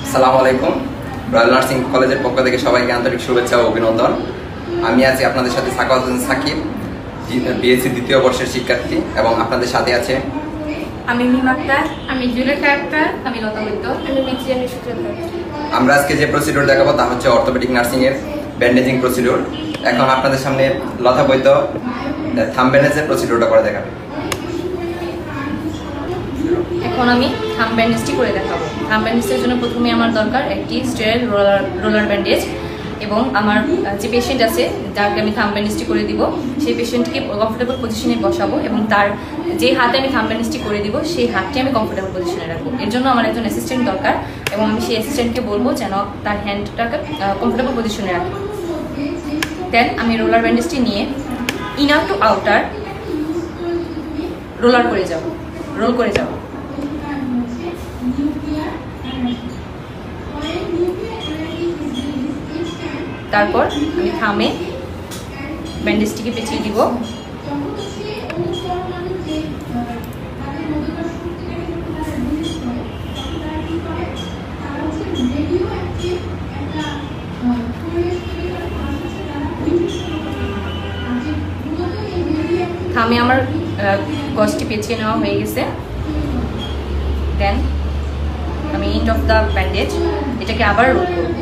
আসসালামু আলাইকুম। Royal nursing কলেজের পক্ষ থেকে সবাইকে আন্তরিক শুভেচ্ছা ও অভিনন্দন। আমি আছি আপনাদের সাথে সাখাওয়াত হোসেন সাকিব, বিএসসি দ্বিতীয় বর্ষের শিক্ষার্থী, এবং আপনাদের সাথে আছে আমি মিম আক্তার, আমি জুলেখা আক্তার, আমি লতা বৈদ্য, আমি মিক্সিয়ানি সূত্রধর। আমরা আজকে যে প্রসিডিউর দেখাবো তা হচ্ছে অর্থোপেডিক নার্সিং এর ব্যান্ডেজিং প্রসিডিউর। এখন আপনাদের সামনে লতা বৈদ্য থাম্ব ব্যান্ডেজের প্রসিডিউরটা করে দেখাবে। এখন আমি থাম্ব ব্যান্ডেজটি করে দেখাবো। থাম্ব ব্যান্ডেজের জন্য প্রথমে আমার দরকার একটি স্টেরাইল রোলার ব্যান্ডেজ, এবং আমার যে পেশেন্ট আছে যাকে আমি থাম্ব ব্যান্ডেজটি করে দিব সেই পেশেন্টকে কমফোর্টেবল পজিশনে বসাবো, এবং তার যে হাতে আমি থাম্ব ব্যান্ডেজটি করে দিব সেই হাতটি আমি কমফোর্টেবল পজিশনে রাখবো। এর জন্য আমার একজন অ্যাসিস্ট্যান্ট দরকার, এবং আমি সেই অ্যাসিস্ট্যান্টকে বলবো যেন তার হ্যান্ডটাকে কমফোর্টেবল পজিশনে রাখে। দেন আমি রোলার ব্যান্ডেজটি নিয়ে ইনার টু আউটার রোল করে যাব। তারপর আমি থামে ব্যান্ডেজটিকে পেঁচিয়ে দিব। থামে আমার গজটি পেঁচিয়ে নেওয়া হয়ে গেছে। দেন আমি এন্ড অফ দ্য ব্যান্ডেজ এটাকে আবার রোল করব।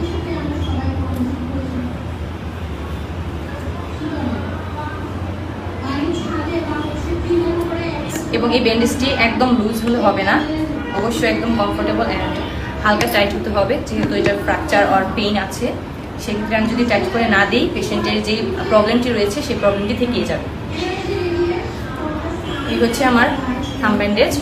এবং এই ব্যান্ডেজটি একদম লুজ হলে হবে না, অবশ্যই একদম কমফোর্টেবল অ্যান্ড হালকা টাইট হতে হবে, যেহেতু এটার ফ্র্যাকচার আর পেইন আছে। সেক্ষেত্রে আমি যদি টাইট করে না দিই পেশেন্টের যে প্রবলেমটি রয়েছে সেই প্রবলেমটি থেকেই যাবে। এই হচ্ছে আমার থাম্ব ব্যান্ডেজ।